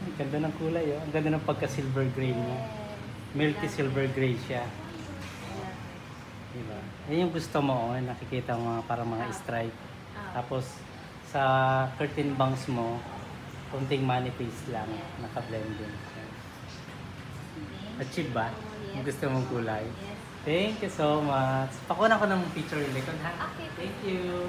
Ang ganda ng kulay, oh. Ang ganda ng pagka-silver gray niya. Milky silver gray siya. Diba? Yan yung gusto mo, oh. Nakikita mo parang mga stripe. Tapos, sa curtain bangs mo, kunting money face lang. Naka-blend din. Achieve ba? Yung gusto mong kulay? Yes. Thank you so much. Pakuha ko ng picture yung likod, ha? Okay. Thank you.